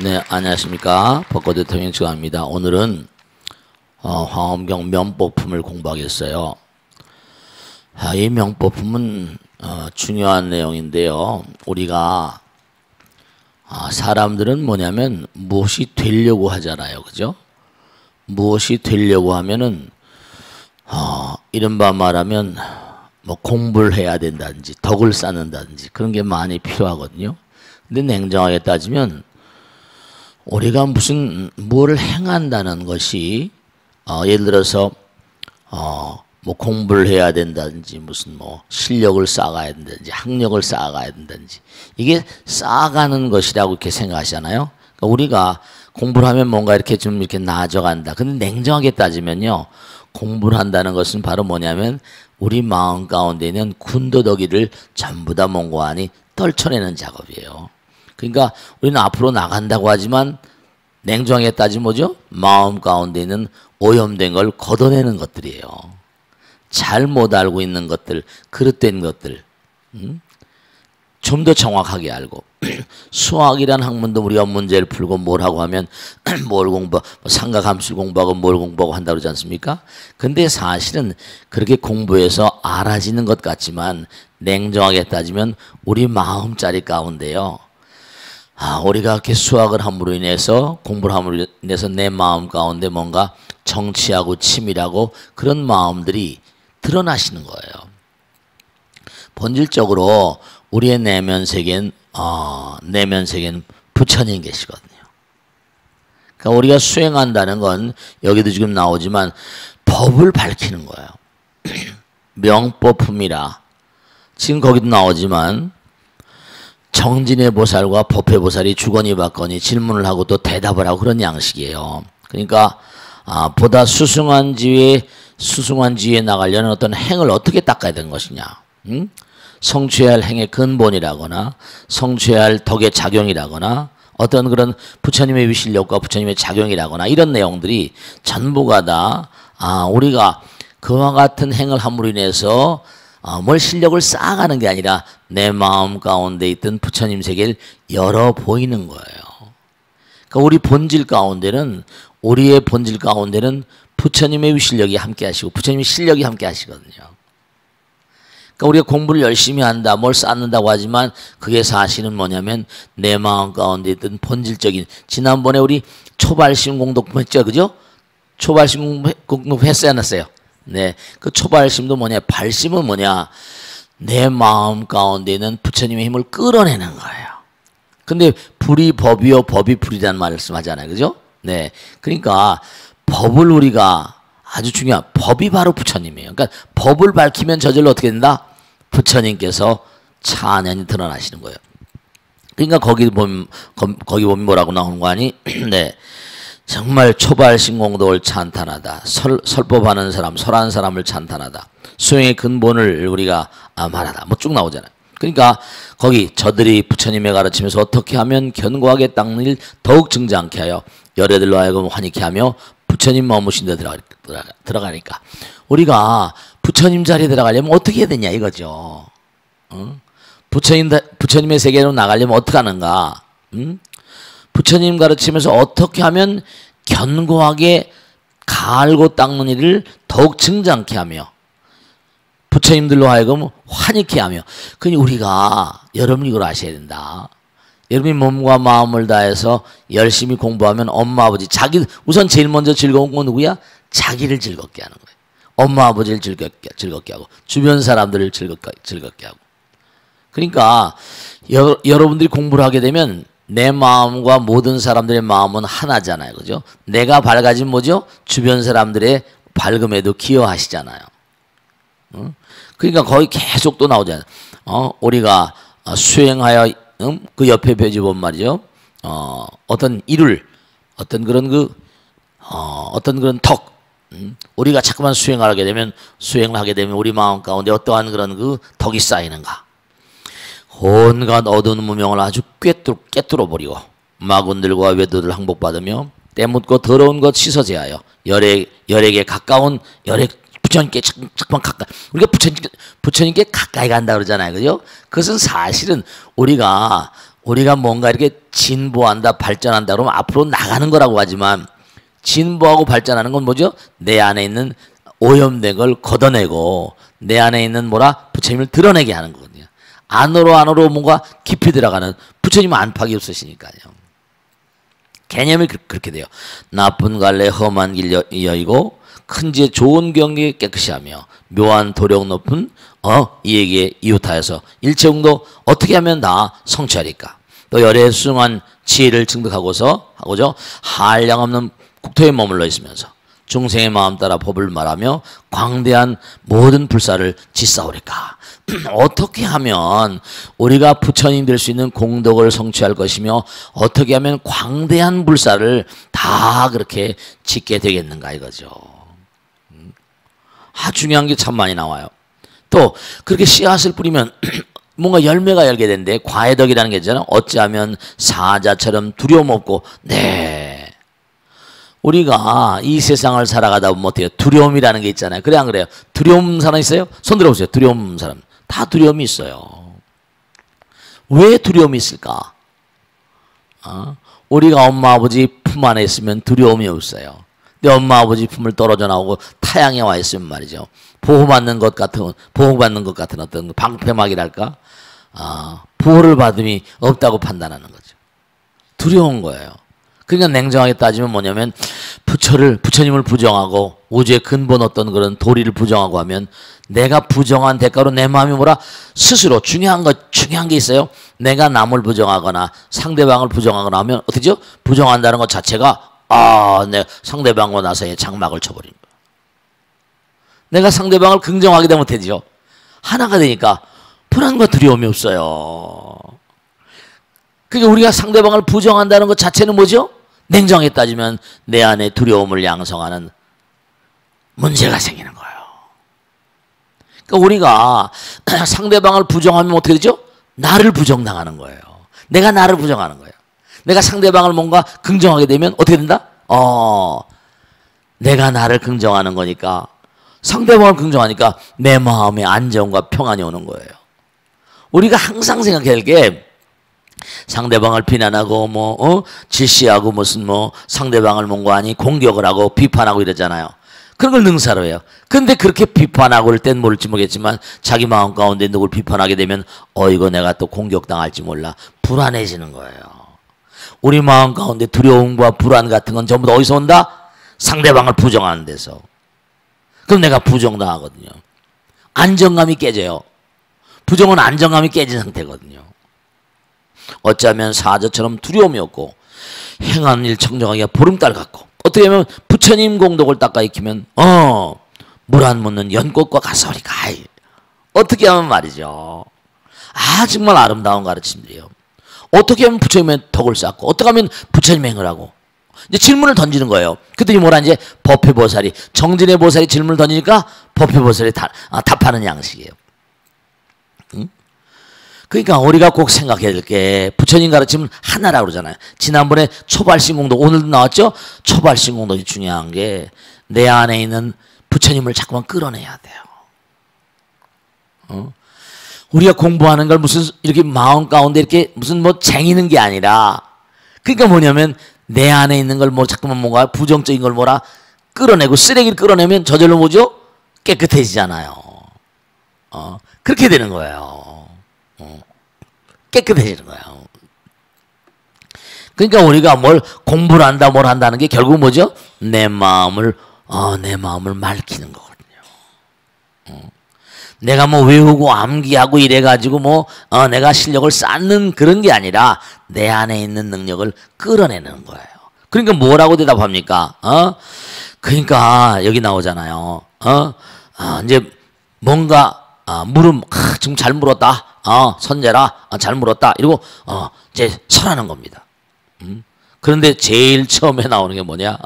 네, 안녕하십니까. 벚꽃 대통령 측합니다. 오늘은 황엄경 명법품을 공부하겠어요. 이 명법품은 중요한 내용인데요. 우리가 사람들은 뭐냐면 무엇이 되려고 하잖아요. 그죠? 무엇이 되려고 하면은 이른바 말하면 뭐 공부를 해야 된다든지 덕을 쌓는다든지 그런 게 많이 필요하거든요. 근데 냉정하게 따지면 우리가 무엇을 행한다는 것이 예를 들어서 뭐 공부를 해야 된다든지 무슨 뭐 실력을 쌓아가야 된다든지 학력을 쌓아가야 된다든지 이게 쌓아가는 것이라고 이렇게 생각하시잖아요. 그러니까 우리가 공부를 하면 뭔가 이렇게 좀 이렇게 나아져간다. 근데 냉정하게 따지면요, 공부를 한다는 것은 바로 뭐냐면 우리 마음 가운데 있는 군더더기를 전부 다 몽고하니 떨쳐내는 작업이에요. 그러니까 우리는 앞으로 나간다고 하지만 냉정하게 따지면 뭐죠? 마음 가운데 있는 오염된 걸 걷어내는 것들이에요. 잘못 알고 있는 것들, 그릇된 것들, 좀 더 정확하게 알고. 수학이란 학문도 우리가 문제를 풀고 뭘 하고 하면 뭘 공부, 삼각함수 공부하고 뭘 공부하고 한다고 그러지 않습니까? 근데 사실은 그렇게 공부해서 알아지는 것 같지만 냉정하게 따지면 우리 마음자리 가운데요, 우리가 이렇게 수학을 함으로 인해서 공부를 함으로 인해서 내 마음 가운데 뭔가 정치하고 치밀하고 그런 마음들이 드러나시는 거예요. 본질적으로 우리의 내면 세계는 부처님 계시거든요. 그러니까 우리가 수행한다는 건 여기도 지금 나오지만 법을 밝히는 거예요. 명법품이라 지금 거기도 나오지만 정진의 보살과 법회 보살이 주거니 받거니 질문을 하고 또 대답을 하고 그런 양식이에요. 그러니까 보다 수승한 지위에 나가려는 어떤 행을 어떻게 닦아야 되는 것이냐, 성취해야 할 행의 근본이라거나 성취해야 할 덕의 작용이라거나 어떤 그런 부처님의 위실력과 부처님의 작용이라거나 이런 내용들이 전부가 다 우리가 그와 같은 행을 함으로 인해서 뭘 실력을 쌓아가는 게 아니라 내 마음 가운데 있던 부처님 세계를 열어 보이는 거예요. 그러니까 우리의 본질 가운데는 부처님의 위실력이 함께 하시고 부처님의 실력이 함께 하시거든요. 그러니까 우리가 공부를 열심히 한다, 뭘 쌓는다고 하지만 그게 사실은 뭐냐면 내 마음 가운데 있던 본질적인, 지난번에 우리 초발심 공독품 했죠, 그죠? 초발심 공독품 했어요, 안 했어요? 네, 그 초발심도 뭐냐, 발심은 뭐냐, 내 마음 가운데 있는 부처님의 힘을 끌어내는 거예요. 근데 불이 법이요 법이 불이라는 말씀하잖아요, 그죠? 네, 그러니까 법을 우리가 아주 중요한 법이 바로 부처님이에요. 그러니까 법을 밝히면 저절로 어떻게 된다? 부처님께서 찬연히 드러나시는 거예요. 그러니까 거기 보면 뭐라고 나오는 거 아니? 네, 정말 초발신공덕을 찬탄하다. 설법하는 사람, 설한 사람을 찬탄하다. 수행의 근본을 우리가 말하다. 뭐 쭉 나오잖아요. 그러니까 거기 저들이 부처님의 가르치면서 어떻게 하면 견고하게 닦는 일 더욱 증장케 하여 열애들로 하여금 환희케 하며 부처님 머무신 데 들어가니까 우리가 부처님 자리에 들어가려면 어떻게 해야 되냐 이거죠. 부처님의 세계로 나가려면 어떻게 하는가? 부처님 가르치면서 어떻게 하면 견고하게 갈고 닦는 일을 더욱 증장케 하며 부처님들로 하여금 환희케 하며. 그러니 우리가 여러분이 이걸 아셔야 된다. 여러분이 몸과 마음을 다해서 열심히 공부하면 엄마 아버지 우선 제일 먼저 즐거운 건 누구야? 자기를 즐겁게 하는 거예요. 엄마 아버지를 즐겁게 하고 주변 사람들을 즐겁게 하고. 그러니까 여러분들이 공부를 하게 되면 내 마음과 모든 사람들의 마음은 하나잖아요, 그죠? 내가 밝아지면 뭐죠? 주변 사람들의 밝음에도 기여하시잖아요. 그러니까 거기 계속 또 나오잖아요. 우리가 수행하여 그 옆에 페이지 보면 말이죠. 어떤 일을 어떤 그런 덕, 우리가 자꾸만 수행을 하게 되면 우리 마음 가운데 어떠한 그런 그 덕이 쌓이는가? 온갖 어두운 무명을 아주 꿰뚫어 버리고 마군들과 외도들 항복받으며 때묻고 더러운 것 씻어 제하여 열에게 가까운 부처님께 잠깐 가까이, 우리가 부처님께 가까이 간다 그러잖아요, 그죠? 그것은 사실은 우리가 우리가 뭔가 이렇게 진보한다, 발전한다 그러면 앞으로 나가는 거라고 하지만 진보하고 발전하는 건 뭐죠? 내 안에 있는 오염된 걸 걷어내고 내 안에 있는 뭐라? 부처님을 드러내게 하는 거거든요. 안으로 뭔가 깊이 들어가는 부처님 안팎이 없으시니까요. 개념이 그렇게 돼요. 나쁜 갈래 험한 길 여의고 큰 지혜 좋은 경계 깨끗이 하며 묘한 도력 높은 이에게 이웃하여서 일체응도 어떻게 하면 다 성취하리까. 또 열의 수중한 지혜를 증득하고서 하고죠. 한량없는 국토에 머물러 있으면서 중생의 마음 따라 법을 말하며 광대한 모든 불사를 짓사오리까. 어떻게 하면 우리가 부처님 될 수 있는 공덕을 성취할 것이며 어떻게 하면 광대한 불사를 다 그렇게 짓게 되겠는가 이거죠. 중요한 게 참 많이 나와요. 또 그렇게 씨앗을 뿌리면 뭔가 열매가 열게 되는데 과해덕이라는 게 있잖아요. 어찌하면 사자처럼 두려움 없고 우리가 이 세상을 살아가다 보면 어때요? 두려움이라는 게 있잖아요. 그래 안 그래요? 두려움 사람 있어요? 손 들어보세요. 두려움 사람. 다 두려움이 있어요. 왜 두려움이 있을까? 우리가 엄마 아버지 품 안에 있으면 두려움이 없어요. 내 엄마 아버지 품을 떨어져 나오고 타향에 와 있으면 말이죠. 보호받는 것 같은 어떤 방패막이랄까? 보호를 받음이 없다고 판단하는 거죠. 두려운 거예요. 그러니까 냉정하게 따지면 뭐냐면 부처님을 부정하고 우주의 근본 어떤 그런 도리를 부정하고 하면 내가 부정한 대가로 내 마음이 뭐라 스스로 중요한 게 있어요. 내가 남을 부정하거나 상대방을 부정하거나 하면 어떻게죠? 부정한다는 것 자체가 내 상대방과 나서의 장막을 쳐버린 거예요. 내가 상대방을 긍정하게 되면 되죠. 하나가 되니까 불안과 두려움이 없어요. 그러니까 우리가 상대방을 부정한다는 것 자체는 뭐죠? 냉정하게 따지면 내 안에 두려움을 양성하는 문제가 생기는 거예요. 그러니까 우리가 상대방을 부정하면 어떻게 되죠? 나를 부정당하는 거예요. 내가 나를 부정하는 거예요. 내가 상대방을 뭔가 긍정하게 되면 어떻게 된다? 내가 나를 긍정하는 거니까 상대방을 긍정하니까 내 마음에 안정과 평안이 오는 거예요. 우리가 항상 생각해야 할 게 상대방을 비난하고 질시하고 무슨 상대방을 뭔가 하니 공격을 하고 비판하고 이러잖아요. 그런 걸 능사로 해요. 근데 그렇게 비판하고 그럴 땐 모를지 모르겠지만 자기 마음 가운데 누굴 비판하게 되면 이거 내가 또 공격당할지 몰라 불안해지는 거예요. 우리 마음 가운데 두려움과 불안 같은 건 전부 다 어디서 온다? 상대방을 부정하는 데서. 그럼 내가 부정당하거든요. 안정감이 깨져요. 부정은 안정감이 깨진 상태거든요. 어쩌면 사자처럼 두려움이 없고 행하는 일 청정하기가 보름달 같고 어떻게 하면 부처님 공덕을 닦아 익히면 물 안 묻는 연꽃과 같사오리까. 어떻게 하면 말이죠. 정말 아름다운 가르침들이에요. 어떻게 하면 부처님의 덕을 쌓고 어떻게 하면 부처님 행을 하고 이제 질문을 던지는 거예요. 그랬더니 뭐라 이제 법회보살이 정진의 보살이 질문을 던지니까 법회보살이 답하는 양식이에요. 그러니까 우리가 꼭 생각해야 될 게 부처님 가르침은 하나라고 그러잖아요. 지난번에 초발신공덕 오늘도 나왔죠. 초발신공덕이 중요한 게 내 안에 있는 부처님을 자꾸만 끌어내야 돼요. 우리가 공부하는 걸 무슨 이렇게 마음 가운데 이렇게 무슨 쟁이는 게 아니라 그러니까 뭐냐면 내 안에 있는 걸 자꾸만 뭔가 부정적인 걸 끌어내고 쓰레기를 끌어내면 저절로 뭐죠? 깨끗해지잖아요. 그렇게 되는 거예요. 깨끗해지는 거예요. 그러니까 우리가 뭘 공부를 한다 뭘 한다는 게 결국 뭐죠? 내 마음을 맑히는 거거든요. 내가 외우고 암기하고 이래가지고 내가 실력을 쌓는 그런 게 아니라 내 안에 있는 능력을 끌어내는 거예요. 그러니까 뭐라고 대답합니까? 그러니까 여기 나오잖아요. 이제 뭔가 물음 지금 잘 물었다. 선제라 잘 물었다. 이러고 이제 설하는 겁니다. 그런데 제일 처음에 나오는 게 뭐냐?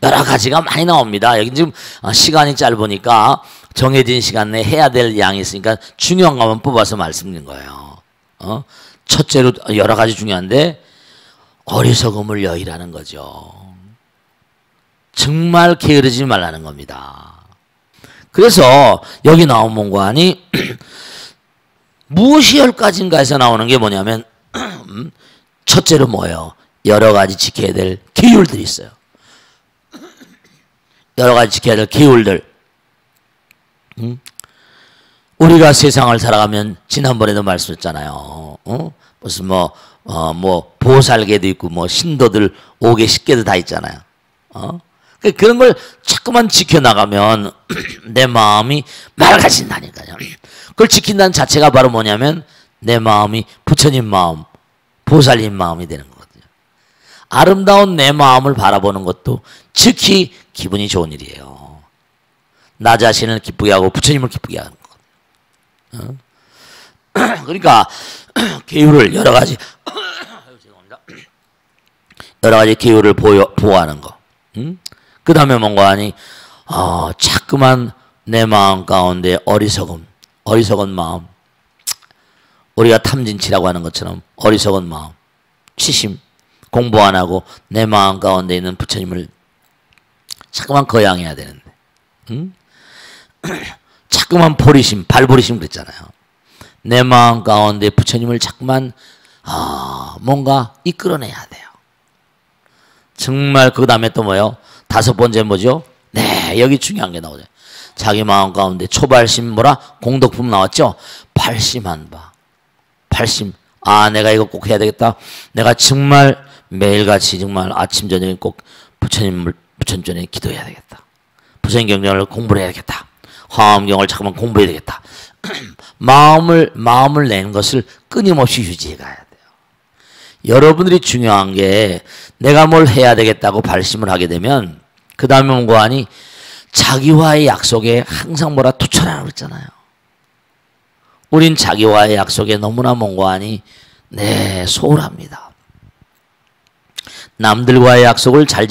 여러 가지가 많이 나옵니다. 여기 지금 시간이 짧으니까 정해진 시간 내에 해야 될 양이 있으니까 중요한 것만 뽑아서 말씀드린 거예요. 첫째로 여러 가지 중요한데 어리석음을 여의라는 거죠. 정말 게으르지 말라는 겁니다. 그래서 여기 나온 문관이 무엇이 10가지인가에서 나오는 게 뭐냐면 첫째로 뭐예요? 여러 가지 지켜야 될 기율들이 있어요. 여러 가지 지켜야 될 기율들. 우리가 세상을 살아가면 지난번에도 말씀했잖아요. 무슨 뭐 보살계도 있고 뭐 신도들 5개 10개도 다 있잖아요. 그런 걸 자꾸만 지켜나가면 내 마음이 맑아진다니까요. 그걸 지킨다는 자체가 바로 뭐냐면 내 마음이 부처님 마음, 보살님 마음이 되는 거거든요. 아름다운 내 마음을 바라보는 것도 즉히 기분이 좋은 일이에요. 나 자신을 기쁘게 하고 부처님을 기쁘게 하는 거거든요. 그러니까 계율을 여러 가지 계율을 보호하는 거. 그 다음에 뭔가 하니 자꾸만 내 마음 가운데 어리석은 마음, 우리가 탐진치라고 하는 것처럼 어리석은 마음, 치심, 공부 안 하고 내 마음 가운데 있는 부처님을 자꾸만 거양해야 되는데 자꾸만 발버리심 그랬잖아요. 내 마음 가운데 부처님을 자꾸만 뭔가 이끌어내야 돼요. 정말 그 다음에 또 뭐요? 5번째 뭐죠? 네, 여기 중요한 게 나오죠. 자기 마음 가운데 초발심 공덕품 나왔죠? 발심한 바. 발심. 내가 이거 꼭 해야 되겠다. 내가 정말 매일같이 정말 아침 저녁에 꼭 부처님전에 기도해야 되겠다. 부처님 경전을 공부를 해야겠다. 화엄경을 잠깐만 공부해야 되겠다. 마음을 내는 것을 끊임없이 유지해 가야 돼요. 여러분들이 중요한 게 내가 뭘 해야 되겠다고 발심을 하게 되면 그 다음에 뭔가 하니 자기와의 약속에 항상 투철하라고 그랬잖아요. 우린 자기와의 약속에 너무나 뭔가 하니 소홀합니다. 남들과의 약속은 잘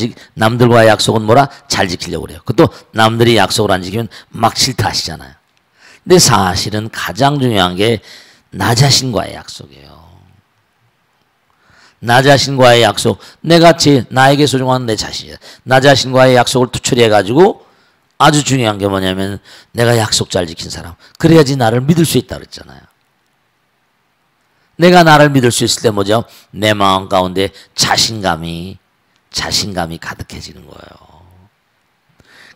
지키려고 그래요. 그것도 남들이 약속을 안 지키면 막 싫다하시잖아요. 근데 사실은 가장 중요한 게 나 자신과의 약속이에요. 나 자신과의 약속, 나에게 소중한 내 자신이야. 나 자신과의 약속을 투철히 해가지고 아주 중요한 게 뭐냐면 내가 약속 잘 지킨 사람. 그래야지 나를 믿을 수 있다 그랬잖아요. 내가 나를 믿을 수 있을 때 뭐죠? 내 마음 가운데 자신감이 가득해지는 거예요.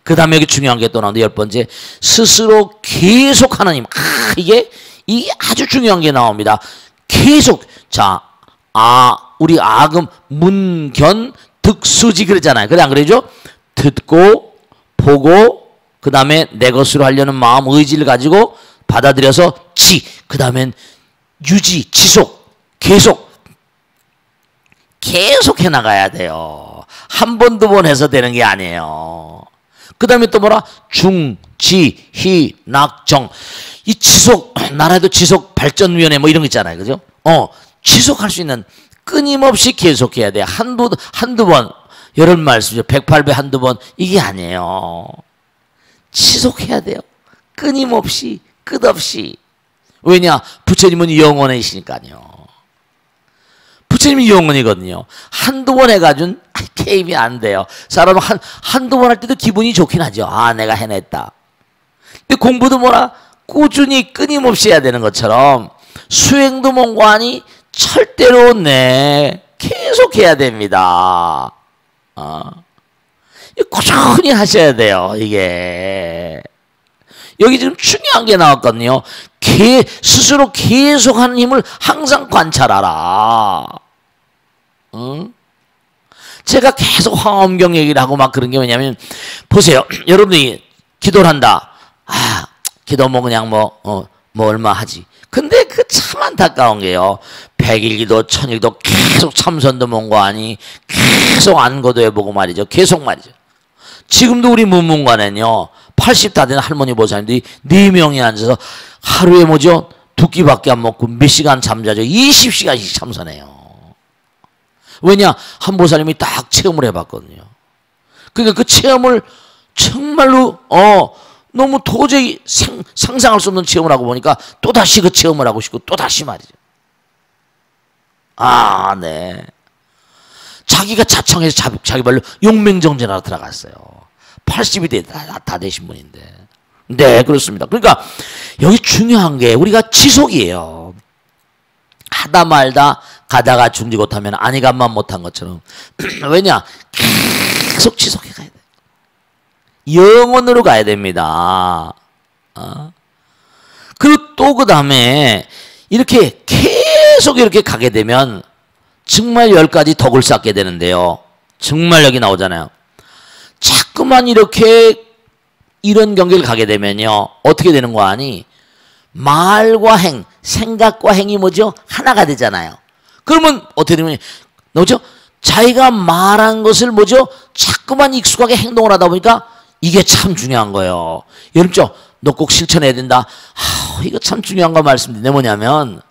그 다음에 여기 중요한 게 또 나오는데 10번째, 스스로 계속 하나님. 이게 아주 중요한 게 나옵니다. 계속. 자, 우리 아금 문견 득수지 그랬잖아요. 그래 안 그러죠? 듣고 보고 그 다음에 내 것으로 하려는 마음 의지를 가지고 받아들여서 그 다음엔 유지, 지속, 계속 해나가야 돼요. 한 번, 두 번 해서 되는 게 아니에요. 그 다음에 또 중, 지, 희, 낙, 정. 이 지속, 나라에도 지속발전위원회 뭐 이런 거 있잖아요. 그죠? 지속할 수 있는 끊임없이 계속해야 돼요. 한두 번, 여러분 말씀이죠. 108배 한두 번, 이게 아니에요. 지속해야 돼요. 끊임없이, 끝없이. 왜냐? 부처님은 영원이시니까요. 부처님이 영원이거든요. 한두 번 해가지고는 게임이 안 돼요. 사람은 한두 번 할 때도 기분이 좋긴 하죠. 내가 해냈다. 근데 공부도 꾸준히 끊임없이 해야 되는 것처럼 수행도 뭔가 하니 절대로 계속 해야 됩니다. 꾸준히 하셔야 돼요. 이게 여기 지금 중요한 게 나왔거든요. 스스로 계속 하는 힘을 항상 관찰하라. 제가 계속 화엄경 얘기를 하고 그런 게 뭐냐면 보세요. 여러분이 기도를 한다. 기도 그냥 얼마 하지. 근데 그 참 안타까운 게요. 100일 기도, 1000일도 계속 참선도 뭔가 하니 계속 안거도 해보고 말이죠. 계속 말이죠. 지금도 우리 문문관에는요. 80 다 된 할머니 보살님들이 4명이 앉아서 하루에 2 끼밖에 안 먹고 몇 시간 잠자죠. 20시간씩 참선해요. 왜냐? 한 보살님이 딱 체험을 해봤거든요. 그러니까 그 체험을 정말로 너무 도저히 상상할 수 없는 체험을 하고 보니까 또다시 그 체험을 하고 싶고 또다시 말이죠. 네. 자기가 자청해서 자기 발로 용맹정진하러 들어갔어요. 80이 다 되신 분인데. 네, 그렇습니다. 그러니까 여기 중요한 게 우리가 지속이에요. 하다 말다 가다가 중지못하면 아니간만 못한 것처럼. 왜냐? 계속 지속해 가야 돼. 영원으로 가야 됩니다. 그리고 또 그 다음에 이렇게 계속 이렇게 가게 되면 정말 10가지 덕을 쌓게 되는데요. 정말 여기 나오잖아요. 자꾸만 이렇게 이런 경계를 가게 되면요. 어떻게 되는 거 아니? 말과 행, 생각과 행이 뭐죠? 하나가 되잖아요. 그러면 어떻게 되면 뭐죠? 자기가 말한 것을 뭐죠? 자꾸만 익숙하게 행동을 하다 보니까 이게 참 중요한 거예요. 여러분, 너 꼭 실천해야 된다. 이거 참 중요한 거 말씀드리는데 뭐냐면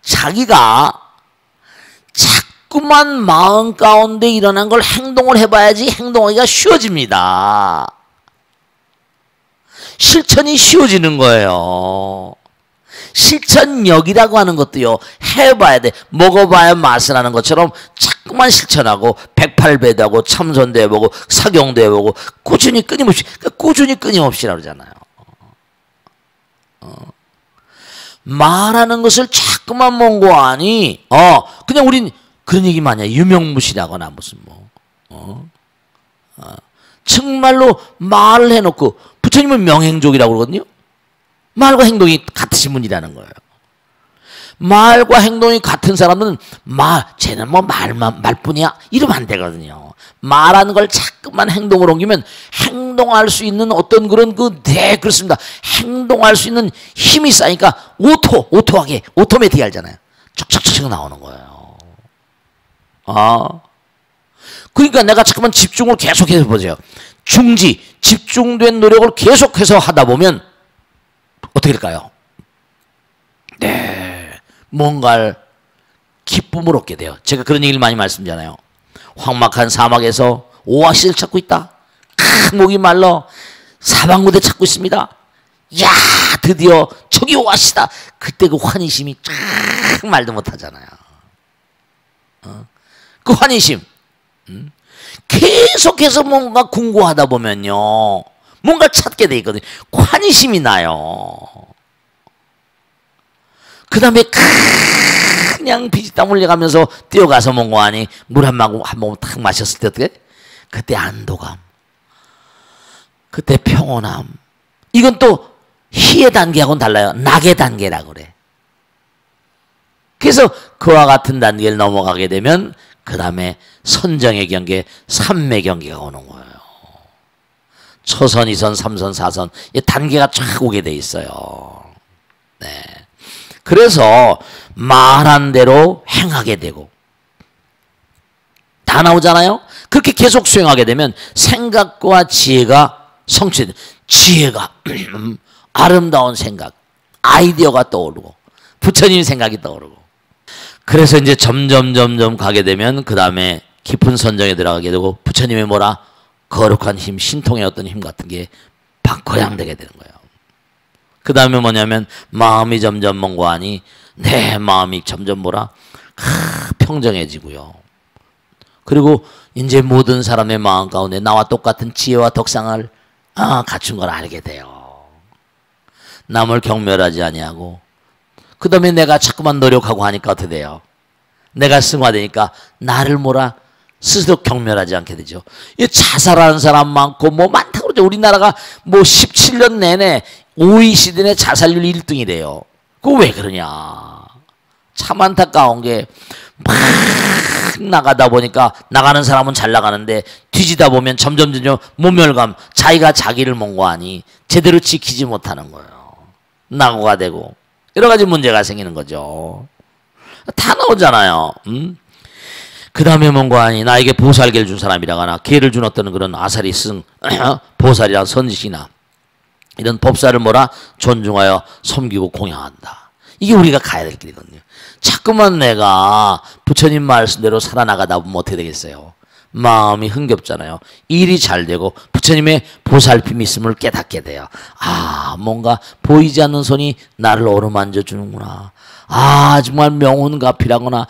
자기가 자꾸만 마음 가운데 일어난 걸 행동을 해봐야지 행동하기가 쉬워집니다. 실천이 쉬워지는 거예요. 실천력이라고 하는 것도요. 해봐야 돼. 먹어봐야 맛을 아는 것처럼 자꾸만 실천하고 108배도 하고 참선도 해보고 사경도 해보고 꾸준히 끊임없이 그러잖아요. 말하는 것을 자꾸만 mon고하니 그냥 우린 그런 얘기 많이 해요. 유명무실하거나 무슨 정말로 말을 해놓고 부처님은 명행족이라고 그러거든요. 말과 행동이 같으신 분이라는 거예요. 말과 행동이 같은 사람은 쟤는 뭐 말뿐이야 이러면 안 되거든요. 말하는 걸 자꾸만 행동으로 옮기면 행동할 수 있는 어떤 그런 그렇습니다. 행동할 수 있는 힘이 쌓이니까 오토매틱 알잖아요. 척척척 나오는 거예요. 그러니까 내가 자꾸만 집중을 계속해서 보세요. 집중된 노력을 계속해서 하다 보면 어떻게 될까요? 네, 뭔가를 기쁨을 얻게 돼요. 제가 그런 얘기를 많이 말씀드리잖아요. 황막한 사막에서 오아시스를 찾고 있다. 목이 말라 사방고대 찾고 있습니다. 야, 드디어 저기 오아시스다. 그때 그 환희심이 쫙 말도 못하잖아요. 그 환희심. 계속해서 뭔가 궁구하다 보면요. 뭔가 찾게 돼 있거든요. 환희심이 나요. 그 다음에 그냥 피지땀 흘려가면서 뛰어가서 뭔가하니 물 한 모금 탁 마셨을 때 어떻게? 그때 안도감. 그때 평온함. 이건 또 희의 단계하고는 달라요. 낙의 단계라고 그래. 그래서 그와 같은 단계를 넘어가게 되면 그 다음에 선정의 경계, 삼매 경계가 오는 거예요. 초선, 2선, 3선, 4선 이 단계가 쫙 오게 돼 있어요. 네. 그래서 말한 대로 행하게 되고 다 나오잖아요. 그렇게 계속 수행하게 되면 생각과 지혜가 성취돼. 지혜가 아름다운 생각, 아이디어가 떠오르고 부처님 생각이 떠오르고 그래서 이제 점점 가게 되면 그 다음에 깊은 선정에 들어가게 되고 부처님의 거룩한 힘, 신통의 어떤 힘 같은 게 거양되게 되는 거예요. 그 다음에 뭐냐면 마음이 점점 mon고하니 내 마음이 점점 평정해지고요. 그리고 이제 모든 사람의 마음 가운데 나와 똑같은 지혜와 덕상을 갖춘 걸 알게 돼요. 남을 경멸하지 아니하고 그 다음에 내가 자꾸만 노력하고 하니까 어떻게 돼요? 내가 승화되니까 나를 스스로 경멸하지 않게 되죠. 자살하는 사람 많고 많다고 그러죠. 우리나라가 17년 내내 OECD 내 자살률 1등이래요. 그거 왜 그러냐. 참 안타까운 게 막 나가다 보니까 나가는 사람은 잘 나가는데 뒤지다 보면 점점 모멸감, 자기가 자기를 mon고하니 제대로 지키지 못하는 거예요. 낙오가 되고 여러 가지 문제가 생기는 거죠. 다 나오잖아요. 그 다음에 mon고하니 나에게 보살계를 준 사람이라거나 계를 준 어떤 그런 아사리 스승 보살이나 선지시나 이런 법사를 존중하여 섬기고 공양한다. 이게 우리가 가야 될 길이거든요. 자꾸만 내가 부처님 말씀대로 살아나가다 보면 어떻게 되겠어요? 마음이 흥겹잖아요. 일이 잘 되고 부처님의 보살핌이 있음을 깨닫게 돼요. 뭔가 보이지 않는 손이 나를 어루만져 주는구나. 정말 명운가피라거나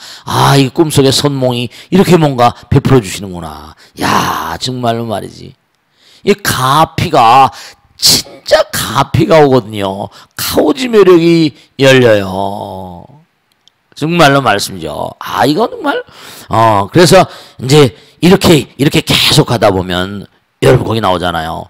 이 꿈속의 손몽이 이렇게 뭔가 베풀어 주시는구나. 야, 정말로 말이지. 이 가피가 진짜 가피가 오거든요. 카오지 매력이 열려요. 정말로 말씀이죠. 아, 이거 정말, 그래서 이제 이렇게 계속 하다 보면 여러분 거기 나오잖아요.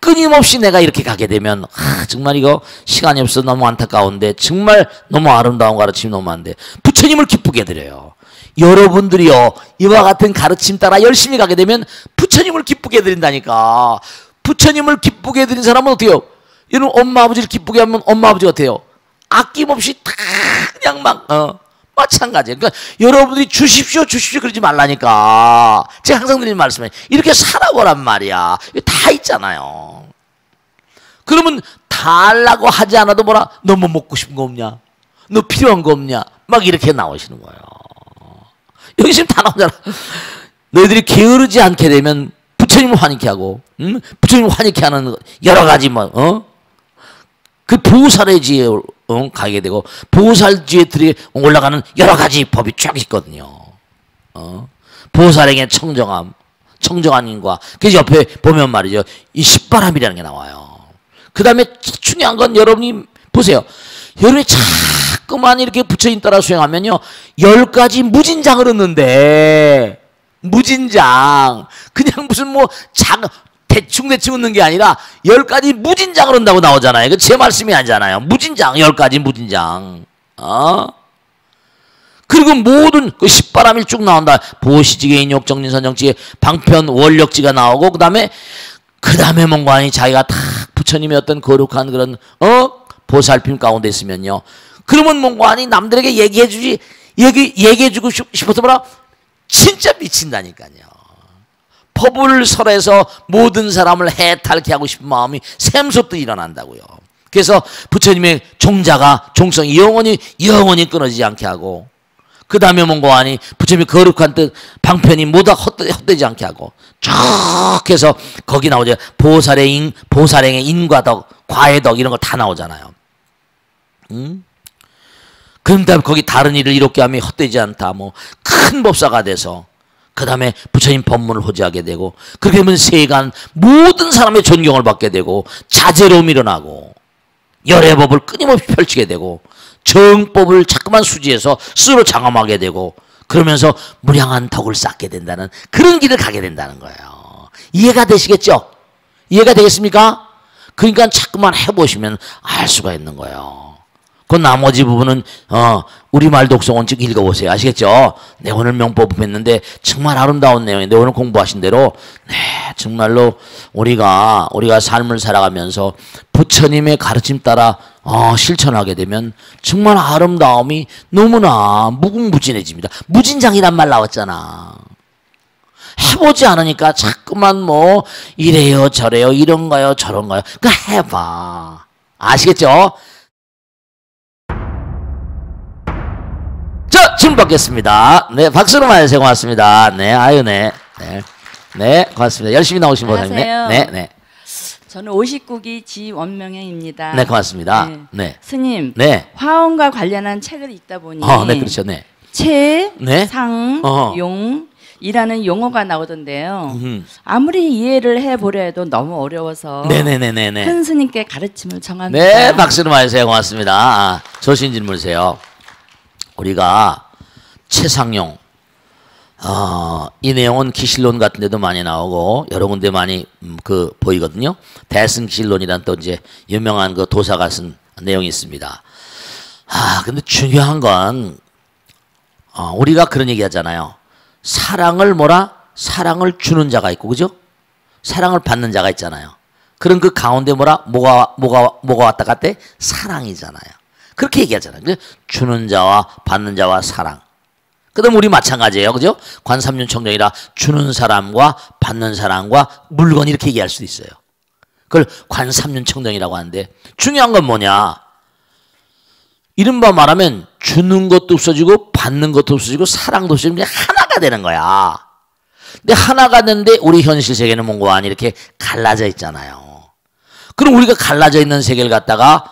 끊임없이 내가 이렇게 가게 되면, 정말 이거 시간이 없어 너무 안타까운데, 정말 너무 아름다운 가르침이 너무 안 돼. 부처님을 기쁘게 해드려요. 여러분들이요, 이와 같은 가르침 따라 열심히 가게 되면 부처님을 기쁘게 해드린다니까. 부처님을 기쁘게 해드린 사람은 어때요? 여러분, 엄마 아버지를 기쁘게 하면 엄마 아버지가 어때요? 아낌없이 다 그냥 마찬가지예요. 그러니까 여러분들이 주십시오 그러지 말라니까. 제가 항상 드리는 말씀이에요. 이렇게 살아보란 말이야. 다 있잖아요. 그러면 달라고 하지 않아도 뭐라, 너 뭐 먹고 싶은 거 없냐? 너 필요한 거 없냐? 막 이렇게 나오시는 거예요. 여기 지금 다 나오잖아. 너희들이 게으르지 않게 되면 부처님을 환희케 하고, 부처님을 환희케 하는 여러 가지 그 보살의지에 가게 되고, 보살지에 올라가는 여러 가지 법이 쫙 있거든요. 보살에게 청정함과 그래서 옆에 보면 말이죠, 이 십바람이라는 게 나와요. 그 다음에 중요한 건 여러분이 보세요. 여러분이 자꾸만 이렇게 부처님 따라 수행하면요, 10가지 무진장을 얻는데, 무진장 그냥 무슨 대충 얻는 게 아니라 10가지 무진장을 얻는다고 나오잖아요. 이거 제 말씀이 아니잖아요. 무진장, 10가지 무진장. 그리고 모든 그 십바람이 쭉 나온다. 보시지계, 인욕, 정진선, 정치, 방편, 원력지가 나오고, 그 다음에 뭔가니 자기가 다 부처님의 어떤 거룩한 그런 보살핌 가운데 있으면요, 그러면 뭔가니 남들에게 얘기해주고 싶어서 뭐라, 진짜 미친다니까요. 법을 설해서 모든 사람을 해탈케 하고 싶은 마음이 샘솟듯 일어난다고요. 그래서 부처님의 종성이 영원히 끊어지지 않게 하고, 그 다음에 뭔가 하니 부처님의 거룩한 뜻, 방편이 모두 헛되지 않게 하고, 쭉 해서 거기 나오죠. 보살행의 인과 덕, 과의 덕, 이런 거 다 나오잖아요. 그런 다음에 거기 다른 일을 이롭게 하며 헛되지 않다, 큰 법사가 돼서, 그 다음에 부처님 법문을 호지하게 되고, 그렇게 되면 세간 모든 사람의 존경을 받게 되고, 자제로움이 일어나고, 열의 법을 끊임없이 펼치게 되고, 정법을 자꾸만 수지해서 스스로 장엄하게 되고, 그러면서 무량한 덕을 쌓게 된다는 그런 길을 가게 된다는 거예요. 이해가 되시겠죠? 이해가 되겠습니까? 그러니까 자꾸만 해보시면 알 수가 있는 거예요. 그 나머지 부분은 우리말 독서원 쭉 읽어보세요. 아시겠죠? 네, 오늘 명법 했는데 정말 아름다운 내용인데, 오늘 공부하신 대로 정말로 우리가 삶을 살아가면서 부처님의 가르침 따라 실천하게 되면 정말 아름다움이 너무나 무궁무진해집니다. 무진장이란 말 나왔잖아. 해보지 않으니까 자꾸만 이래요 저래요 이런가요 저런가요. 그러니까 해봐. 아시겠죠? 자, 질문 받겠습니다. 네, 박수로 맞으세요. 고맙습니다. 네, 네, 고맙습니다. 열심히 나오신 모습이네. 네. 저는 59기 지원명영입니다. 네, 고맙습니다. 네. 스님, 네. 화엄과 관련한 책을 읽다 보니 네, 그렇죠. 네. 채, 네. 상, 용 이라는 용어가 나오던데요. 아무리 이해를 해보려 해도 너무 어려워서 네네네네. 큰 스님께 가르침을 청합니다. 네, 박수로 맞으세요. 고맙습니다. 좋으신 질문이세요. 우리가 채상용, 이 내용은 기실론 같은 데도 많이 나오고 여러 군데 많이 보이거든요. 대승기실론이란 또 이제 유명한 그 도사가 쓴 내용이 있습니다. 근데 중요한 건 우리가 그런 얘기 하잖아요. 사랑을 주는 자가 있고, 그죠? 사랑을 받는 자가 있잖아요. 그럼 그 가운데 뭐가 왔다 갔다? 사랑이잖아요. 그렇게 얘기하잖아요. 주는 자와 받는 자와 사랑. 그 다음 우리 마찬가지예요. 그죠? 관삼륜청정이라 주는 사람과 받는 사람과 물건 이렇게 얘기할 수도 있어요. 그걸 관삼륜청정이라고 하는데, 중요한 건 뭐냐? 이른바 말하면 주는 것도 없어지고 받는 것도 없어지고 사랑도 없어지고 그냥 하나가 되는 거야. 근데 하나가 되는데 우리 현실 세계는 뭔가 아니 이렇게 갈라져 있잖아요. 그럼 우리가 갈라져 있는 세계를 갖다가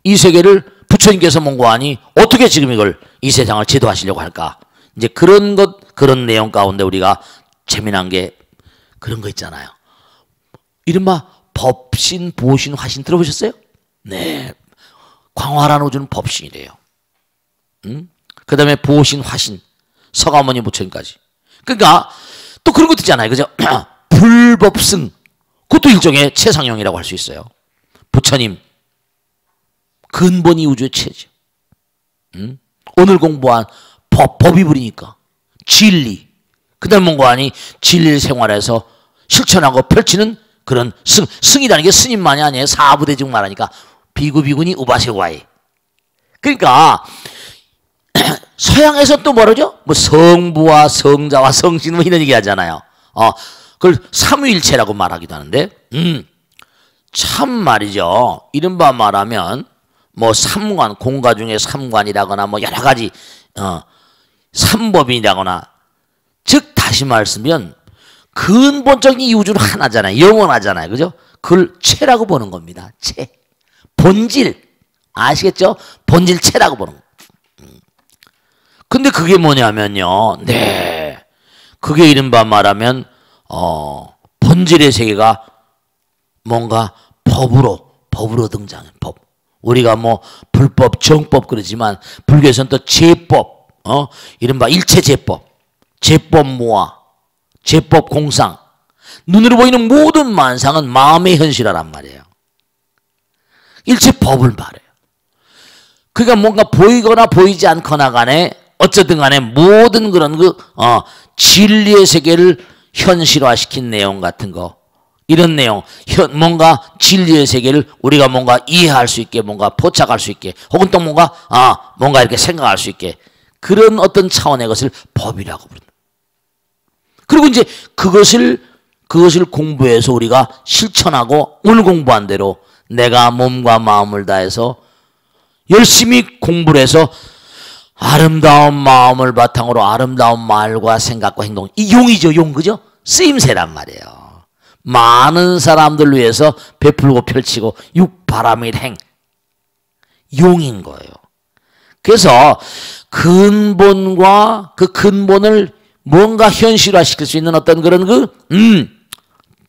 이 세계를 부처님께서 뭔가 아니 어떻게 지금 이 세상을 지도하시려고 할까? 이제 그런 내용 가운데 우리가 재미난 게 그런 거 있잖아요. 이른바 법신, 보신, 화신 들어보셨어요? 네. 광활한 우주는 법신이래요. 그 다음에 보신, 화신, 서가모니 부처님까지. 그러니까 또 그런 것도 있잖아요. 그죠? 불법승. 그것도 일종의 최상용이라고 할 수 있어요. 부처님. 근본이 우주의 최죠. 오늘 공부한 법이 부리니까. 진리. 그 다음에 뭔가 아니 진리를 생활해서 실천하고 펼치는 그런 승이라는 게 스님만이 아니에요. 사부대중 말하니까 비구비구니 우바세와이. 그러니까 서양에서 또 뭐라죠? 뭐 성부와 성자와 성신 뭐 이런 얘기 하잖아요. 그걸 삼위일체라고 말하기도 하는데 참 말이죠. 이른바 말하면 뭐 삼관, 공가 중에 삼관이라거나 뭐 여러 가지 삼법이라거나 즉 다시 말씀면 근본적인 이 우주는 하나잖아요. 영원하잖아요. 그죠? 그걸 체라고 보는 겁니다. 체. 본질. 아시겠죠? 본질체라고 보는 거. 근데 그게 뭐냐면요. 네. 그게 이른바 말하면 본질의 세계가 뭔가 법으로 등장해. 법. 우리가 뭐 불법, 정법 그러지만 불교에서는 또 제법, 이른바 일체제법, 제법무아, 제법공상. 눈으로 보이는 모든 만상은 마음의 현실화란 말이에요. 일체법을 말해요. 그러니까 뭔가 보이거나 보이지 않거나 간에 어쨌든 간에 모든 그런 진리의 세계를 현실화시킨 내용 같은 거, 이런 내용, 뭔가 진리의 세계를 우리가 뭔가 이해할 수 있게, 뭔가 포착할 수 있게, 혹은 또 뭔가 이렇게 생각할 수 있게, 그런 어떤 차원의 것을 법이라고 부른다. 그리고 이제 그것을 공부해서 우리가 실천하고 오늘 공부한 대로 내가 몸과 마음을 다해서 열심히 공부를 해서 아름다운 마음을 바탕으로 아름다운 말과 생각과 행동, 이 용이죠, 용. 그죠? 쓰임새란 말이에요. 많은 사람들 위해서 베풀고 펼치고 육바람일 행, 용인 거예요. 그래서 근본과 그 근본을 뭔가 현실화시킬 수 있는 어떤 그런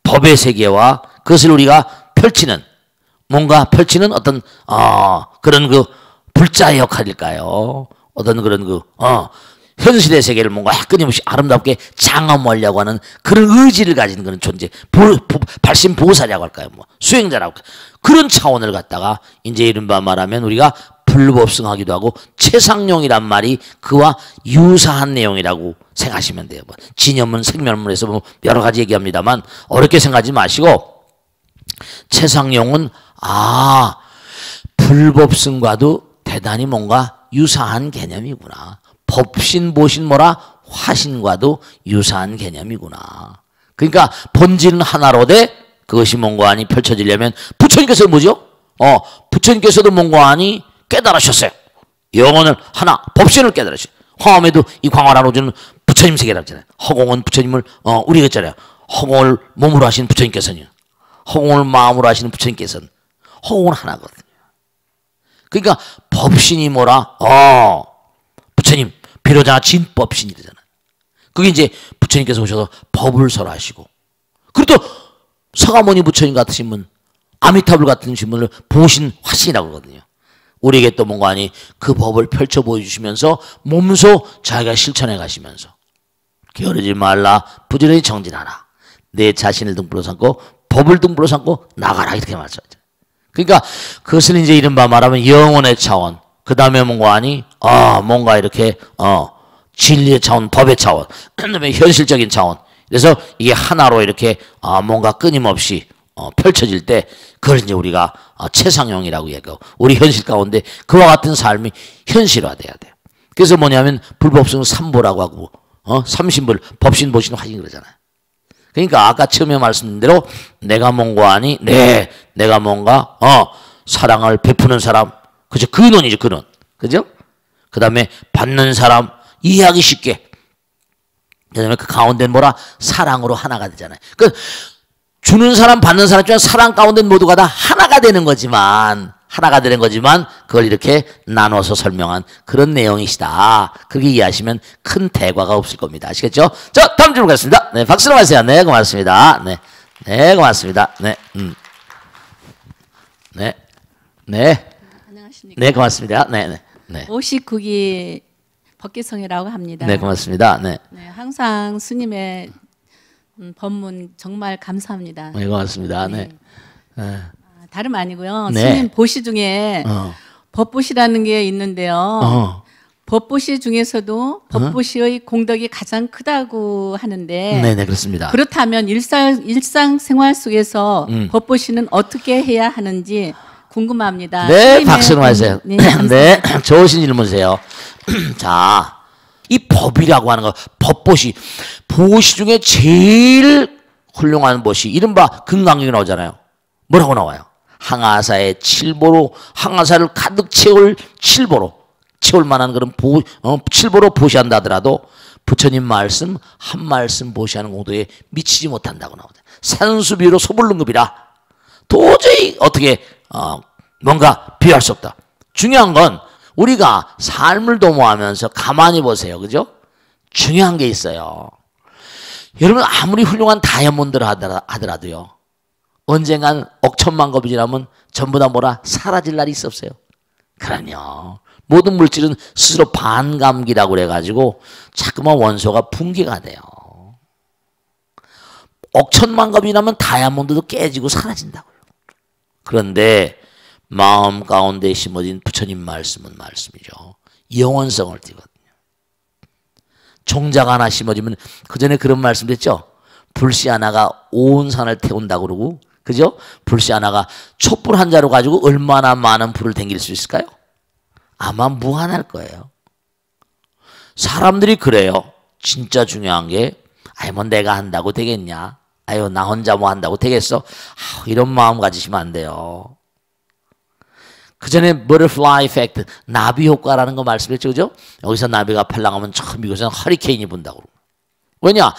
법의 세계와 그것을 우리가 펼치는, 뭔가 펼치는 어떤 그런 불자의 역할일까요? 어떤 그런 현실의 세계를 뭔가 끊임없이 아름답게 장엄하려고 하는 그런 의지를 가진 그런 존재, 발심보살이라고 할까요? 뭐 수행자라고 할까요? 그런 차원을 갖다가 이제 이른바 말하면 우리가 불법승하기도 하고 최상용이란 말이 그와 유사한 내용이라고 생각하시면 돼요. 뭐 진여문, 생멸문에서 뭐 여러 가지 얘기합니다만 어렵게 생각하지 마시고 최상용은 불법승과도 대단히 뭔가 유사한 개념이구나. 법신, 보신, 화신과도 유사한 개념이구나. 그러니까 본질은 하나로 돼 그것이 뭔가 아니 펼쳐지려면 부처님께서 뭐죠? 부처님께서도 뭔가 아니 깨달으셨어요. 영혼을 하나, 법신을 깨달으셨어요. 화엄에도 이 광활한우주는 부처님 세계라고 했잖아요. 허공은 부처님을 우리가 했잖아요. 허공을 몸으로 하신 부처님께서는, 허공을 마음으로 하시는 부처님께서는 허공은 하나거든요. 그러니까 법신이 뭐라? 부처님 비로자 진법신이 되잖아요. 그게 이제 부처님께서 오셔서 법을 설하시고, 그리고 또 서가모니 부처님 같으신 분, 아미타불 같은 분을 보신 화신이라고 그러거든요. 우리에게 또 뭔가 아니 그 법을 펼쳐 보여주시면서 몸소 자기가 실천해 가시면서 게으르지 말라, 부지런히 정진하라, 내 자신을 등불로 삼고 법을 등불로 삼고 나가라, 이렇게 말씀하죠. 그러니까 그것은 이제 이른바 말하면 영혼의 차원, 그 다음에 뭔가 아니 뭔가 이렇게 진리의 차원, 법의 차원, 그다음에 현실적인 차원. 그래서 이게 하나로 이렇게 뭔가 끊임없이 펼쳐질 때 그걸 이제 우리가 최상용이라고 얘기하고, 우리 현실 가운데 그와 같은 삶이 현실화돼야 돼요. 그래서 뭐냐면 불법승 삼보라고 하고 삼신불, 법신, 보신, 화신 그러잖아요. 그러니까 아까 처음에 말씀드린 대로 내가 뭔가 아니 내가 뭔가 사랑을 베푸는 사람, 그죠? 근원이죠, 근원. 그죠? 그 다음에 받는 사람, 이해하기 쉽게. 그 다음에 그 가운데는 뭐라? 사랑으로 하나가 되잖아요. 그 주는 사람, 받는 사람 중에 사랑 가운데 모두가 다 하나가 되는 거지만, 그걸 이렇게 나눠서 설명한 그런 내용이시다. 그렇게 이해하시면 큰 대과가 없을 겁니다. 아시겠죠? 자, 다음 질문 가겠습니다. 네, 박수로 하세요. 네, 고맙습니다. 네, 고맙습니다. 네, 네, 네, 안녕하십니까? 네, 고맙습니다. 네, 네, 네. 59기 법기성이라고 합니다. 네, 고맙습니다. 네. 네, 항상 스님의 법문 정말 감사합니다. 네, 고맙습니다. 네. 네. 다름 아니고요. 네. 스님 보시 중에 법보시라는 게 있는데요. 법보시 중에서도 법보시의 공덕이 가장 크다고 하는데 네, 네, 그렇습니다. 그렇다면 일상생활 속에서 법보시는 어떻게 해야 하는지 궁금합니다. 네, 스님의 박수로 하세요. 네, 네, 좋으신 질문이세요. 자, 이 법이라고 하는 거, 법보시, 보시 중에 제일 훌륭한 보시, 이른바 금강경이 나오잖아요. 뭐라고 나와요? 항아사의 칠보로, 항아사를 가득 채울 칠보로, 채울 만한 그런 칠보로 보시한다 하더라도 부처님 말씀 한 말씀 보시하는 공도에 미치지 못한다고 나오죠. 산수비로 소불능급이라 도저히 어떻게 뭔가 비할 수 없다. 중요한 건 우리가 삶을 도모하면서 가만히 보세요. 그죠? 중요한 게 있어요. 여러분 아무리 훌륭한 다이아몬드를 하더라도요. 언젠간 억천만급이 지나면 전부 다 뭐라 사라질 날이 있어 없어요. 그럼요. 모든 물질은 스스로 반감기라고 그래가지고 자꾸만 원소가 붕괴가 돼요. 억천만급이 나면 다이아몬드도 깨지고 사라진다고요. 그런데 마음 가운데 심어진 부처님 말씀은 말씀이죠. 영원성을 띠거든요. 종작 하나 심어지면 그 전에 그런 말씀 됐죠. 불씨 하나가 온 산을 태운다고 그러고, 그죠? 불씨 하나가 촛불 한 자루 가지고 얼마나 많은 불을 댕길 수 있을까요? 아마 무한할 거예요. 사람들이 그래요. 진짜 중요한 게, 아이 뭐 내가 한다고 되겠냐? 아유 나 혼자 뭐 한다고 되겠어? 이런 마음 가지시면 안 돼요. 그 전에 butterfly effect, 나비 효과라는 거 말씀했죠, 그죠? 여기서 나비가 팔랑하면 저 미국에서는 허리케인이 분다고. 왜냐?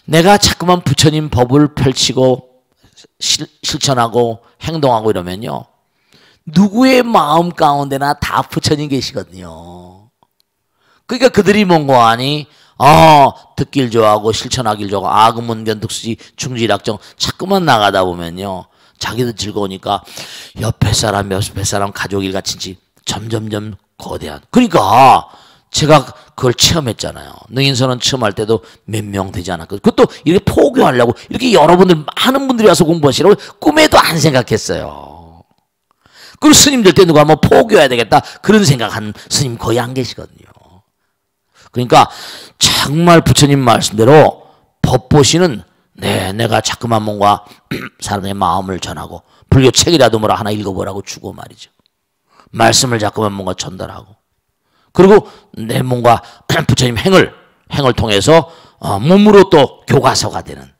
내가 자꾸만 부처님 법을 펼치고 실천하고 행동하고 이러면요. 누구의 마음 가운데나 다 부처님 계시거든요. 그러니까 그들이 뭔고 하니 듣길 좋아하고 실천하길 좋아하고 아금문견 득수지 중지락정 자꾸만 나가다 보면요. 자기도 즐거우니까 옆에 사람 가족일 같은지 점점점 거대한. 그러니까 제가 그걸 체험했잖아요. 능인선언 체험할 때도 몇 명 되지 않았거든요. 그것도 이렇게 포교하려고 이렇게 여러분들 많은 분들이 와서 공부하시라고 꿈에도 안 생각했어요. 그리고 스님들 때 누가 뭐 포교해야 되겠다 그런 생각하는 스님 거의 안 계시거든요. 그러니까 정말 부처님 말씀대로 법보시는 내가 자꾸만 뭔가 사람의 마음을 전하고 불교 책이라도 뭐라 하나 읽어보라고 주고 말이죠. 말씀을 자꾸만 뭔가 전달하고 그리고 내 뭔가 부처님 행을 통해서 몸으로 또 교과서가 되는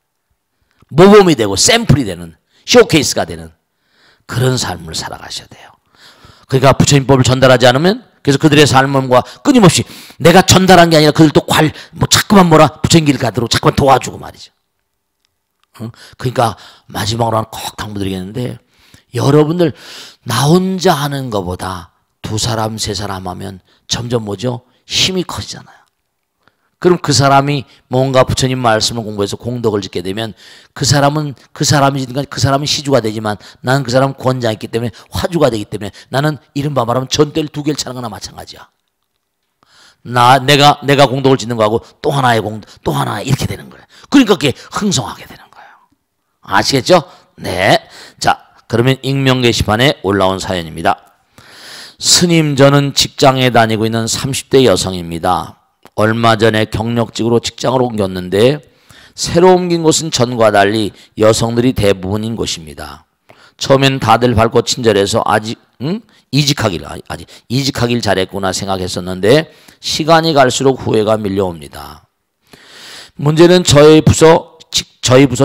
모범이 되고 샘플이 되는 쇼케이스가 되는 그런 삶을 살아가셔야 돼요. 그러니까 부처님 법을 전달하지 않으면 그래서 그들의 삶과 끊임없이 내가 전달한 게 아니라 그들도 자꾸만 뭐라 부처님 길 가도록 자꾸만 도와주고 말이죠. 그러니까 마지막으로 하나 꼭 당부드리겠는데 여러분들 나 혼자 하는 것보다 두 사람 세 사람 하면 점점 뭐죠? 힘이 커지잖아요. 그럼 그 사람이 뭔가 부처님 말씀을 공부해서 공덕을 짓게 되면 그 사람은 시주가 되지만 나는 그 사람 권장이 있기 때문에 화주가 되기 때문에 나는 이른바 말하면 전대를 두 개를 차는 거나 마찬가지야. 내가 공덕을 짓는 거하고 또 하나의 공덕, 또 하나 이렇게 되는 거예요. 그러니까 그게 흥성하게 되는 거예요. 아시겠죠? 네. 자, 그러면 익명 게시판에 올라온 사연입니다. 스님, 저는 직장에 다니고 있는 30대 여성입니다. 얼마 전에 경력직으로 직장을 옮겼는데 새로 옮긴 곳은 전과 달리 여성들이 대부분인 곳입니다. 처음엔 다들 밝고 친절해서 이직하길 잘했구나 생각했었는데 시간이 갈수록 후회가 밀려옵니다. 문제는 저희 부서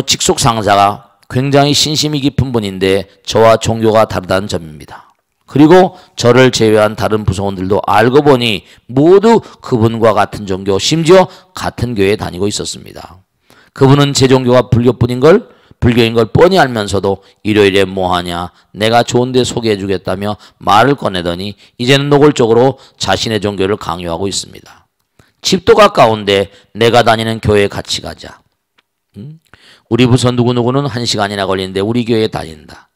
직속 상사가 굉장히 신심이 깊은 분인데 저와 종교가 다르다는 점입니다. 그리고 저를 제외한 다른 부서원들도 알고 보니 모두 그분과 같은 종교, 심지어 같은 교회에 다니고 있었습니다. 그분은 제 종교가 불교인 걸 뻔히 알면서도 일요일에 뭐하냐, 내가 좋은데 소개해주겠다며 말을 꺼내더니 이제는 노골적으로 자신의 종교를 강요하고 있습니다. 집도 가까운데 내가 다니는 교회에 같이 가자. 우리 부서 누구누구는 1시간이나 걸리는데 우리 교회에 다닌다.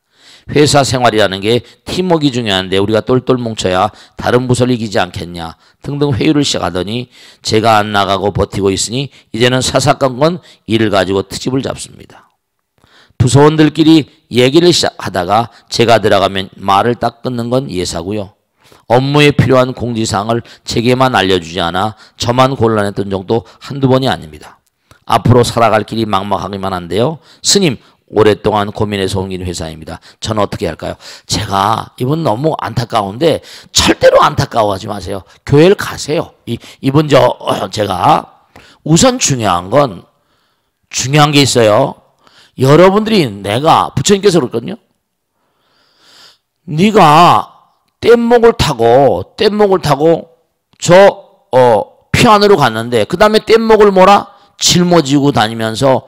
회사 생활이라는 게 팀워크가 중요한데 우리가 똘똘 뭉쳐야 다른 부서를 이기지 않겠냐 등등 회의를 시작하더니 제가 안 나가고 버티고 있으니 이제는 사사건건 일을 가지고 트집을 잡습니다. 부서원들끼리 얘기를 시작하다가 제가 들어가면 말을 딱 끊는 건 예사고요. 업무에 필요한 공지사항을 제게만 알려주지 않아 저만 곤란했던 정도 한두 번이 아닙니다. 앞으로 살아갈 길이 막막하기만 한데요. 스님, 오랫동안 고민해서 옮긴 회사입니다. 저는 어떻게 할까요? 제가 이분 너무 안타까운데 절대로 안타까워하지 마세요. 교회를 가세요. 이분 제가 우선 중요한 게 있어요. 여러분들이 내가 부처님께서 그랬거든요. 네가 뗏목을 타고 피안으로 갔는데 그 다음에 뗏목을 짊어지고 다니면서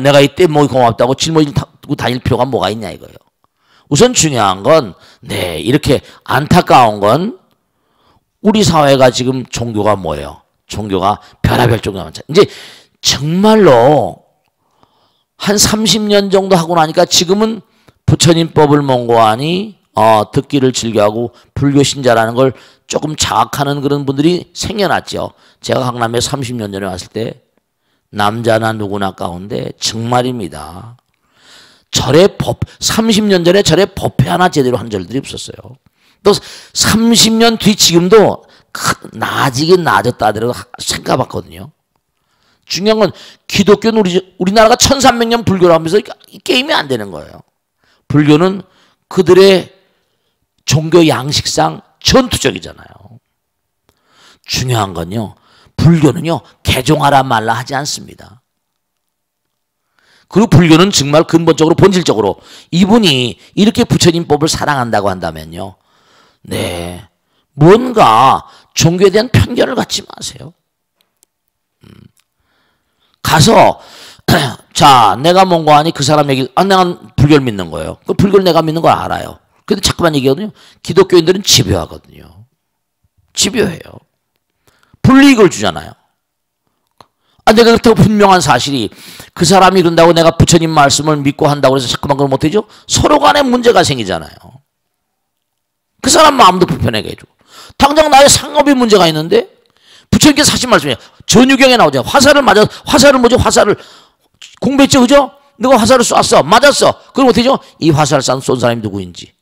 내가 이 뗏목이 고맙다고 짊어지고 다닐 필요가 뭐가 있냐 이거예요. 우선 중요한 건 이렇게 안타까운 건 우리 사회가 지금 종교가 뭐예요? 종교가 별의별 종교가 많잖아요. 이제 정말로 한 30년 정도 하고 나니까 지금은 부처님 법을 mon고하니 듣기를 즐겨하고 불교 신자라는 걸 조금 자학하는 그런 분들이 생겨났죠. 제가 강남에 30년 전에 왔을 때 남자나 누구나 가운데 정말입니다. 30년 전에 절에 법회 하나 제대로 한 절들이 없었어요. 또 30년 뒤 지금도 나아지긴 나아졌다 하더라도 생각해봤거든요. 중요한 건 기독교는 우리나라가 1300년 불교를 하면서 게임이 안 되는 거예요. 불교는 그들의 종교 양식상 전투적이잖아요. 중요한 건요. 불교는요. 개종하라 말라 하지 않습니다. 그리고 불교는 정말 근본적으로 본질적으로 이분이 이렇게 부처님 법을 사랑한다고 한다면요. 뭔가 종교에 대한 편견을 갖지 마세요. 가서 자 내가 mon고하니 그 사람 얘기 내가 불교를 믿는 거예요. 그 불교를 내가 믿는 걸 알아요. 근데 자꾸만 얘기하거든요. 기독교인들은 집요하거든요. 집요해요. 불이익을 주잖아요. 내가 그렇다고 분명한 사실이 그 사람이 그런다고 내가 부처님 말씀을 믿고 한다고 해서 자꾸만 그걸 못해줘? 서로 간에 문제가 생기잖아요. 그 사람 마음도 불편하게 해주고 당장 나의 상업에 문제가 있는데 부처님께서 하신 말씀이에요. 전유경에 나오잖아요. 화살을 공부했죠, 그죠? 너가 화살을 쐈어, 맞았어. 그럼 어떻게 죠? 이 화살을 쏜 사람이 누구인지,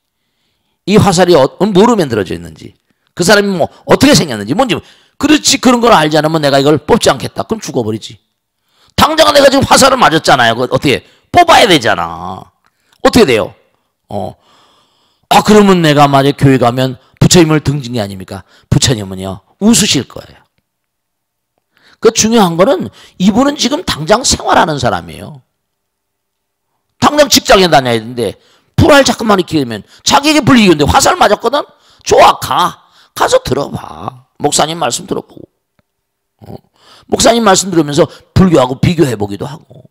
이 화살이 뭐로 만들어져 있는지, 그 사람이 어떻게 생겼는지, 뭔지. 그렇지, 그런 걸 알지 않으면 내가 이걸 뽑지 않겠다. 그럼 죽어버리지. 당장 내가 지금 화살을 맞았잖아요. 어떻게 뽑아야 되잖아. 어떻게 돼요? 그러면 내가 만약에 교회 가면 부처님을 등진 게 아닙니까? 부처님은요 웃으실 거예요. 그 중요한 거는 이분은 지금 당장 생활하는 사람이에요. 당장 직장에 다녀야 되는데 불알 자꾸만 익히게 되면 자기에게 불리겠는데 화살 맞았거든? 좋아, 가서 들어봐. 목사님 말씀 들어보고 목사님 말씀 들으면서 불교하고 비교해보기도 하고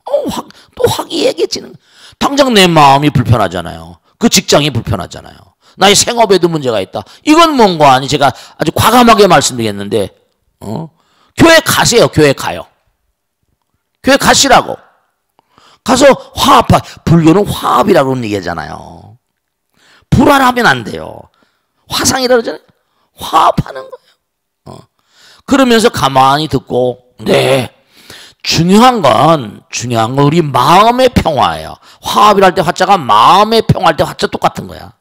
또 화기애애해지는. 당장 내 마음이 불편하잖아요. 그 직장이 불편하잖아요. 나의 생업에도 문제가 있다. 이건 뭔가 아니 제가 아주 과감하게 말씀드리겠는데 교회 가세요. 교회 가요. 교회 가시라고. 가서 화합하. 불교는 화합이라고 얘기하잖아요. 불화하면 안 돼요. 화상이라고 그러잖아요. 화합하는 거예요. 그러면서 가만히 듣고 중요한 건 우리 마음의 평화예요. 화합이랄 때 화자가 마음의 평화할 때 화자 똑같은 거야.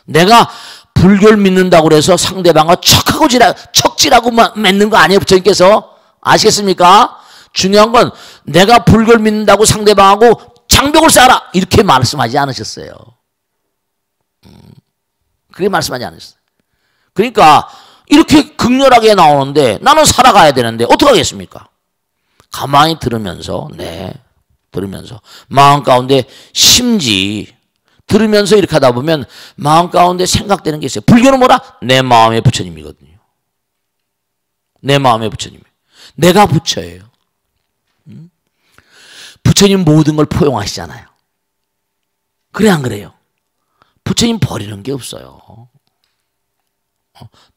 내가 불교를 믿는다고 그래서 상대방과 척지라고 맺는 거 아니에요. 부처님께서 아시겠습니까? 중요한 건 내가 불교를 믿는다고 상대방하고 장벽을 쌓아라 이렇게 말씀하지 않으셨어요. 그렇게 말씀하지 않으셨어요. 그러니까 이렇게 극렬하게 나오는데 나는 살아가야 되는데 어떡하겠습니까? 가만히 들으면서 들으면서 마음 가운데 심지 들으면서 이렇게 하다 보면 마음 가운데 생각되는 게 있어요. 불교는 뭐라? 내 마음의 부처님이거든요. 내 마음의 부처님. 내가 부처예요. 부처님 모든 걸 포용하시잖아요. 그래 안 그래요? 부처님 버리는 게 없어요.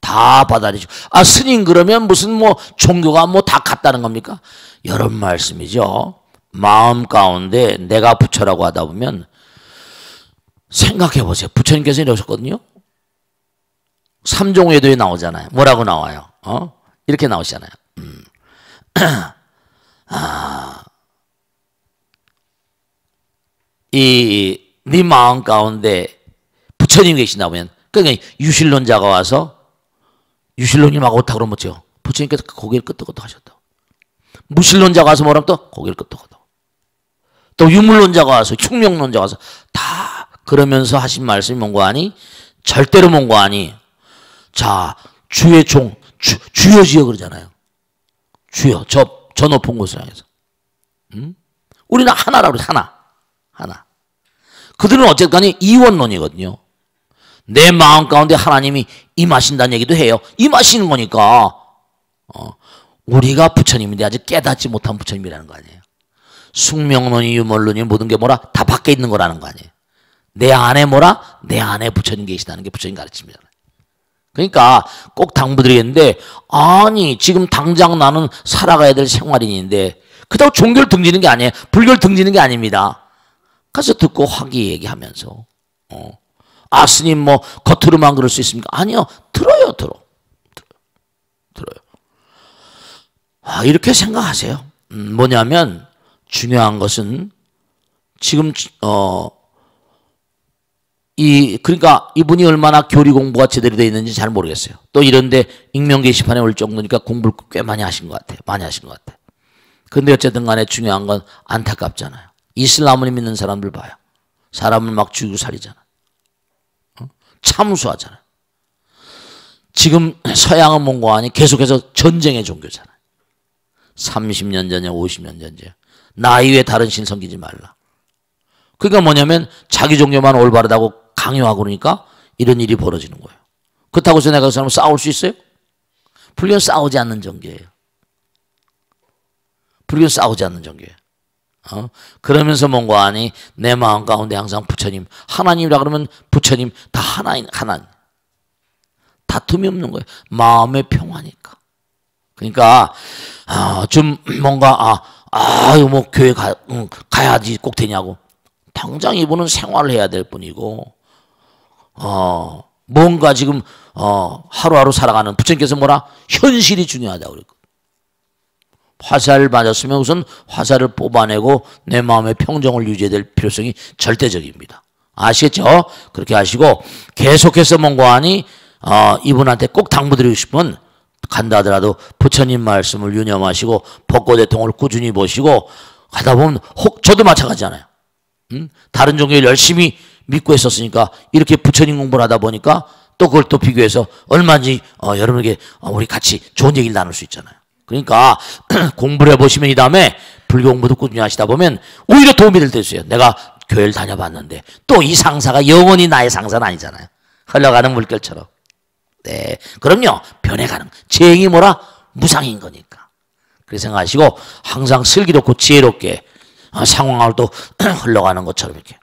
다 받아들이죠. 스님 그러면 무슨 종교가 다 같다는 겁니까? 이런 말씀이죠. 마음 가운데 내가 부처라고 하다 보면 생각해 보세요. 부처님께서 이러셨거든요. 삼종외도에 나오잖아요. 뭐라고 나와요? 이렇게 나오시잖아요. 네 마음 가운데 부처님 계신다 보면, 그러니까 유실론자가 와서 유실론님하고 옳다 그러면 뭐죠? 부처님께서 고개를 끄덕끄덕 하셨다. 무실론자가 와서 뭐라면 또 고개를 끄덕끄덕. 또 유물론자가 와서, 흉명론자가 와서 다 그러면서 하신 말씀이 뭔가 하니? 절대로 뭔가 하니? 자, 주의 종, 주여지여 그러잖아요. 주여, 저 높은 곳을 향해서. 우리는 하나라고 그래, 하나. 그들은 어쨌거니 이원론이거든요. 내 마음 가운데 하나님이 임하신다는 얘기도 해요. 임하시는 거니까 우리가 부처님인데 아직 깨닫지 못한 부처님이라는 거 아니에요. 숙명론이, 유물론이, 모든 게 뭐라? 다 밖에 있는 거라는 거 아니에요. 내 안에 뭐라? 내 안에 부처님 계시다는 게 부처님 가르칩니다. 그러니까 꼭 당부드리겠는데, 아니 지금 당장 나는 살아가야 될 생활인인데 그렇다고 종교를 등지는 게 아니에요. 불교를 등지는 게 아닙니다. 가서 듣고 화기애애하면서 스님 뭐 겉으로만 그럴 수 있습니까? 아니요. 들어요. 이렇게 생각하세요. 뭐냐면 중요한 것은 지금 그러니까 이분이 얼마나 교리 공부가 제대로 되어 있는지 잘 모르겠어요. 또 이런데 익명 게시판에 올 정도니까 공부를 꽤 많이 하신 것 같아요. 근데 어쨌든 간에 중요한 건 안타깝잖아요. 이슬람을 믿는 사람들 봐요. 사람을 막 죽이고 살리잖아. 참수하잖아. 지금 서양은 뭔가 하니 계속해서 전쟁의 종교잖아요. 30년 전이야, 50년 전이야. 나 이외에 다른 신 섬기지 말라. 그러니까 뭐냐면 자기 종교만 올바르다고 강요하고 그러니까 이런 일이 벌어지는 거예요. 그렇다고 해서 내가 그 사람을 싸울 수 있어요? 불교는 싸우지 않는 종교예요. 그러면서 뭔가 하니 내 마음 가운데 항상 부처님, 하나님이라 그러면 부처님 다 하나님. 다툼이 없는 거예요. 마음의 평화니까. 그러니까 좀 뭔가 뭐 교회 가야지 꼭 되냐고. 당장 이분은 생활을 해야 될 뿐이고 뭔가 지금 하루하루 살아가는 부처님께서 뭐라? 현실이 중요하다고 그랬고. 화살을 맞았으면 우선 화살을 뽑아내고 내 마음의 평정을 유지해야 될 필요성이 절대적입니다. 아시겠죠? 그렇게 하시고 계속해서 뭔가 하니 이분한테 꼭 당부드리고 싶은, 간다 하더라도 부처님 말씀을 유념하시고 법고대통을 꾸준히 보시고 하다 보면 저도 마찬가지잖아요. 다른 종교를 열심히 믿고 했었으니까 이렇게 부처님 공부를 하다 보니까 또 그걸 또 비교해서 얼마든지 여러분에게 우리 같이 좋은 얘기를 나눌 수 있잖아요. 그러니까 공부를 해보시면 이 다음에 불교 공부도 꾸준히 하시다 보면 오히려 도움이 될 때 있어요. 내가 교회를 다녀봤는데 또 이 상사가 영원히 나의 상사는 아니잖아요. 흘러가는 물결처럼. 네, 그럼요. 변해가는 재행이 뭐라? 무상인 거니까. 그렇게 생각하시고 항상 슬기롭고 지혜롭게 상황을 또 흘러가는 것처럼 이렇게.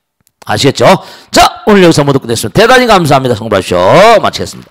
아시겠죠? 자, 오늘 여기서 모두 끝냈습니다. 대단히 감사합니다. 성불하십시오. 마치겠습니다.